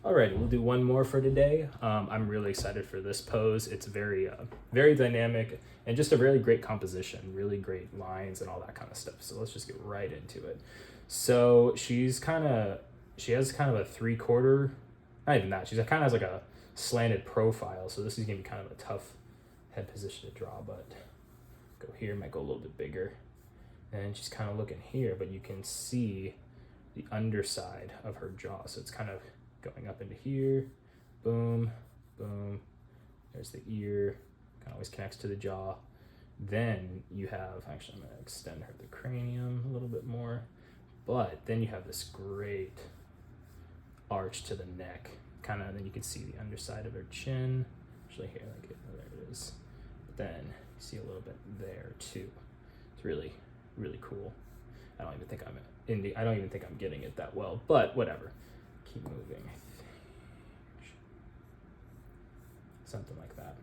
Alrighty, we'll do one more for today. I'm really excited for this pose. It's very dynamic and just a really great composition, really great lines and all that kind of stuff. So let's just get right into it. So she has kind of a 3/4, not even that. She's kind of has like a slanted profile. So this is gonna be kind of a tough head position to draw, but go here, might go a little bit bigger. And she's kind of looking here, but you can see the underside of her jaw. So it's kind of going up into here, boom, boom. There's the ear, kind of always connects to the jaw. Then you have, actually I'm gonna extend her the cranium a little bit more, but then you have this great arch to the neck, kind of, then you can see the underside of her chin, actually here, like there it is. But then you see a little bit there too. It's really, really cool. I don't even think I'm getting it that well, but whatever. Keep moving. Something like that.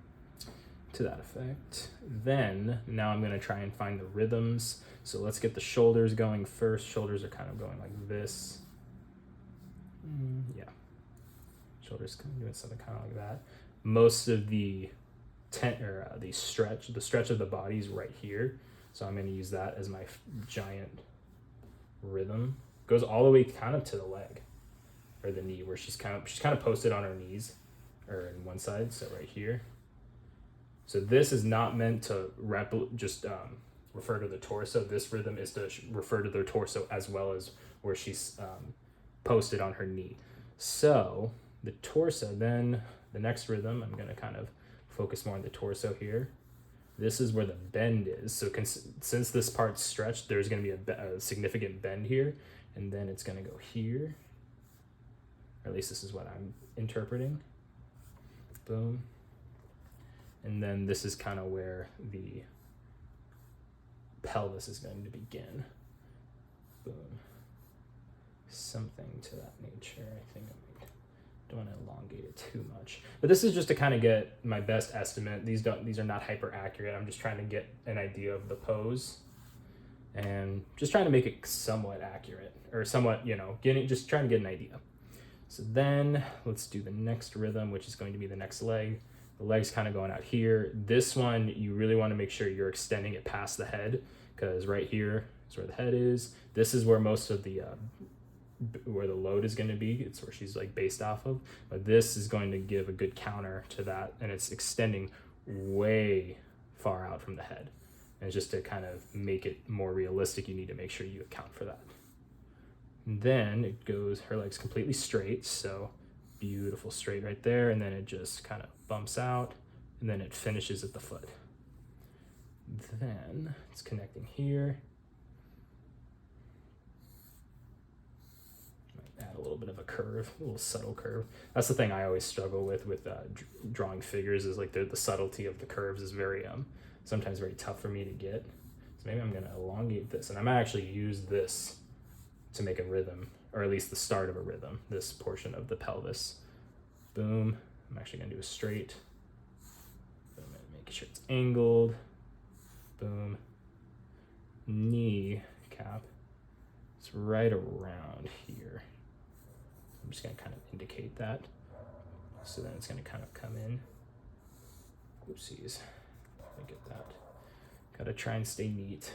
To that effect. Then, now I'm going to try and find the rhythms. So let's get the shoulders going first. Shoulders are kind of going like this. Yeah. Shoulders kind of doing something kind of like that. Most of the stretch of the body is right here. So I'm going to use that as my giant rhythm. Goes all the way kind of to the leg or the knee, where she's kind of posted on her knees or in one side, so right here. So this is not meant to refer to the torso. This rhythm is to refer to the torso as well as where she's posted on her knee. So the torso, then the next rhythm, I'm going to kind of focus more on the torso here. This is where the bend is. So since this part's stretched, there's going to be a significant bend here, and then it's going to go here. Or at least this is what I'm interpreting. Boom. And then this is kind of where the pelvis is going to begin. Boom. Something to that nature. I think I don't want to elongate it too much. But this is just to kind of get my best estimate. These are not hyper accurate. I'm just trying to get an idea of the pose and just trying to make it somewhat accurate, or somewhat, just trying to get an idea. So then let's do the next rhythm, which is going to be the next leg. The leg's kind of going out here. This one, you really want to make sure you're extending it past the head, because right here is where the head is. This is where most of the where the load is going to be. It's where she's like based off of. But this is going to give a good counter to that, and it's extending way far out from the head. And just to kind of make it more realistic, you need to make sure you account for that. And then it goes, her leg's completely straight, so beautiful straight right there, and then it just kind of bumps out, and then it finishes at the foot. Then it's connecting here. Might add a little bit of a curve, a little subtle curve. That's the thing I always struggle with drawing figures, is like the subtlety of the curves is very sometimes very tough for me to get. So maybe I'm gonna elongate this, and I might actually use this to make a rhythm, or at least the start of a rhythm, this portion of the pelvis. Boom. I'm actually gonna do a straight. Boom, making sure it's angled. Boom. Knee cap. It's right around here. I'm just gonna kind of indicate that. So then it's gonna kind of come in. Whoopsies. Let me get that. Gotta try and stay neat.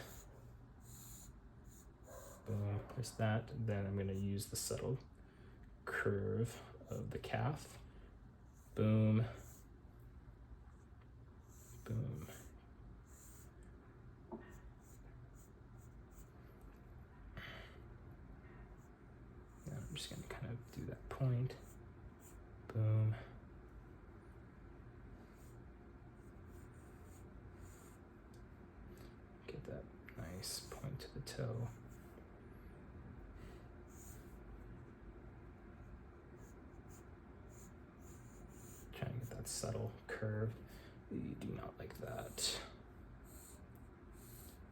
Boom, there's that. Then I'm going to use the subtle curve of the calf. Boom. Boom. Now I'm just going to kind of do that point. Boom. Get that nice point to the toe. Trying to get that subtle curve. You do not like that.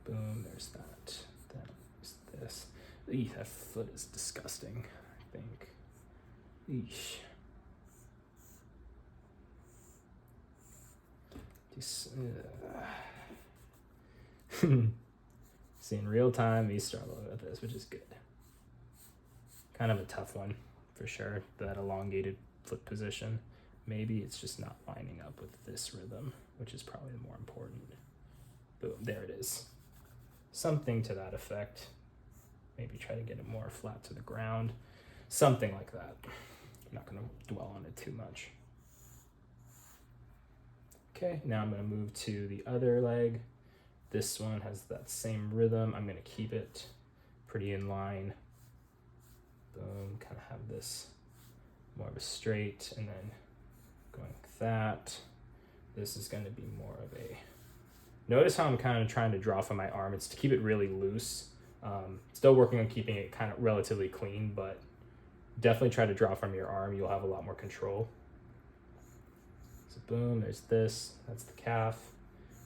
Boom, there's that. Then there's this. Eesh, that foot is disgusting, I think. Eesh. See, in real time, he's struggling with this, which is good. Kind of a tough one. for sure, that elongated foot position. Maybe it's just not lining up with this rhythm, which is probably the more important. Boom, there it is. Something to that effect. Maybe try to get it more flat to the ground. Something like that. I'm not gonna dwell on it too much. Okay, now I'm gonna move to the other leg. This one has that same rhythm. I'm gonna keep it pretty in line. Boom, kind of have this more of a straight, and then going like that. This is gonna be more of a, notice how I'm kind of trying to draw from my arm. It's to keep it really loose. Still working on keeping it kind of relatively clean, but definitely try to draw from your arm. You'll have a lot more control. So boom, there's this, that's the calf.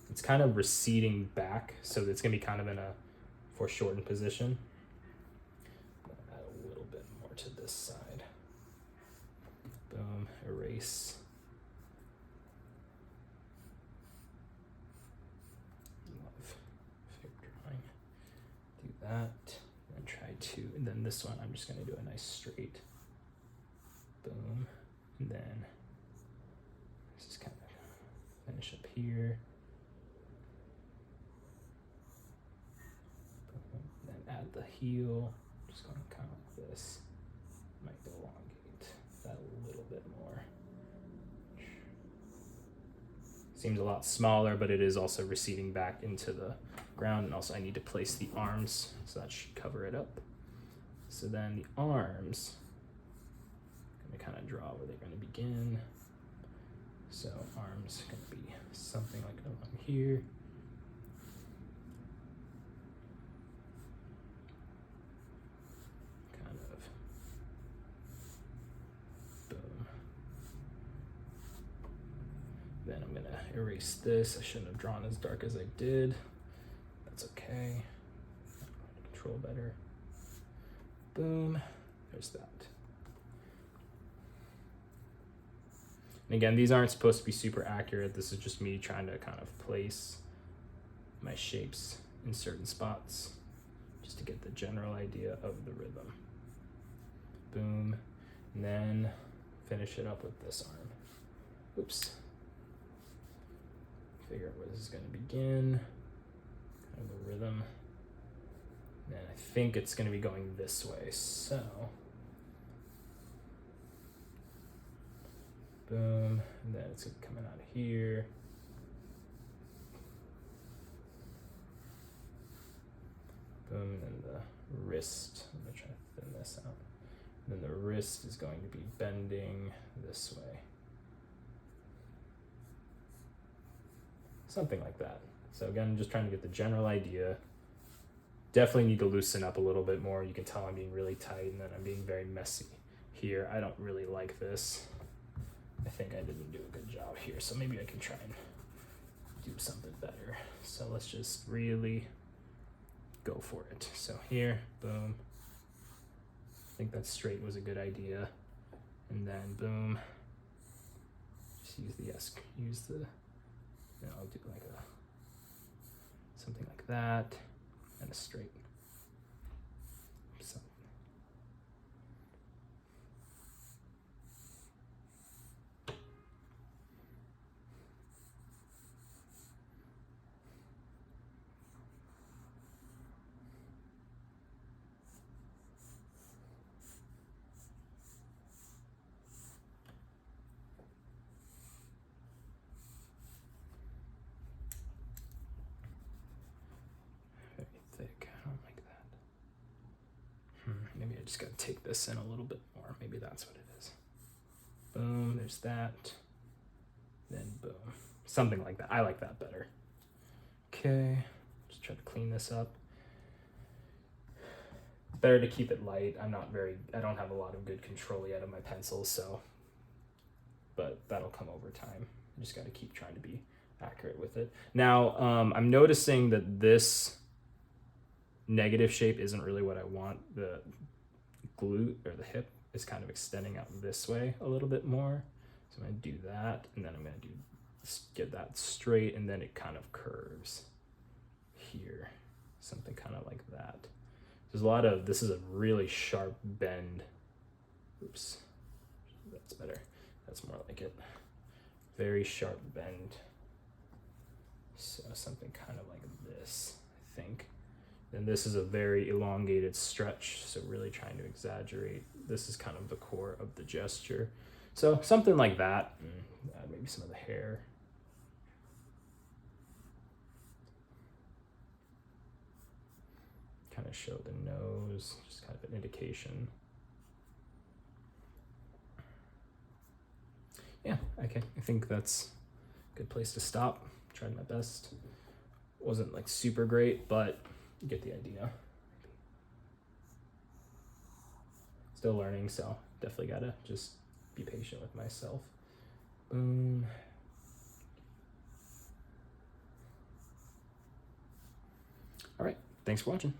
It's kind of receding back, so it's gonna be kind of in a foreshortened position. I'm gonna add a little bit more to this side. Boom, erase. Love figure drawing. Do that, and try to, and then this one, I'm just gonna do a nice straight. Boom, and then this is kind of finish up here. Add the heel, just going kind of like this. Might elongate that a little bit more. Seems a lot smaller, but it is also receding back into the ground, and also I need to place the arms, so that should cover it up. So then the arms, I'm gonna kind of draw where they're gonna begin. So arms gonna be something like along here. Then I'm gonna erase this. I shouldn't have drawn as dark as I did. That's okay. Control better. Boom, there's that. And again, these aren't supposed to be super accurate. This is just me trying to kind of place my shapes in certain spots just to get the general idea of the rhythm. Boom, and then finish it up with this arm. Oops. Figure out where this is going to begin, kind of the rhythm, and I think it's going to be going this way, so boom, and then it's coming out of here, boom, and then the wrist, I'm going to try to thin this out, and then the wrist is going to be bending this way. Something like that. So again, just trying to get the general idea. Definitely need to loosen up a little bit more. You can tell I'm being really tight, and then I'm being very messy here. I don't really like this. I think I didn't do a good job here, so maybe I can try and do something better. So let's just really go for it. So here, boom. I think that straight was a good idea. And then boom. Just use the I'll do like something like that, and a straight. So. Maybe I just gotta take this in a little bit more. Maybe that's what it is. Boom, there's that. Then boom. Something like that. I like that better. Okay, just try to clean this up. It's better to keep it light. I don't have a lot of good control yet of my pencils, so, but that'll come over time. I just gotta keep trying to be accurate with it. Now, I'm noticing that this negative shape isn't really what I want. The glute or the hip is kind of extending out this way a little bit more. So I'm gonna do that, and then I'm gonna get that straight, and then it kind of curves here. Something kind of like that. This is a really sharp bend Oops, that's better. That's more like it. Very sharp bend. So something kind of like this, I think. And this is a very elongated stretch, so really trying to exaggerate. This is kind of the core of the gesture. So something like that, and add maybe some of the hair. Kind of show the nose, just kind of an indication. Yeah, okay, I think that's a good place to stop. Tried my best. Wasn't like super great, but you get the idea. Still learning, so definitely gotta just be patient with myself. Boom. All right, thanks for watching.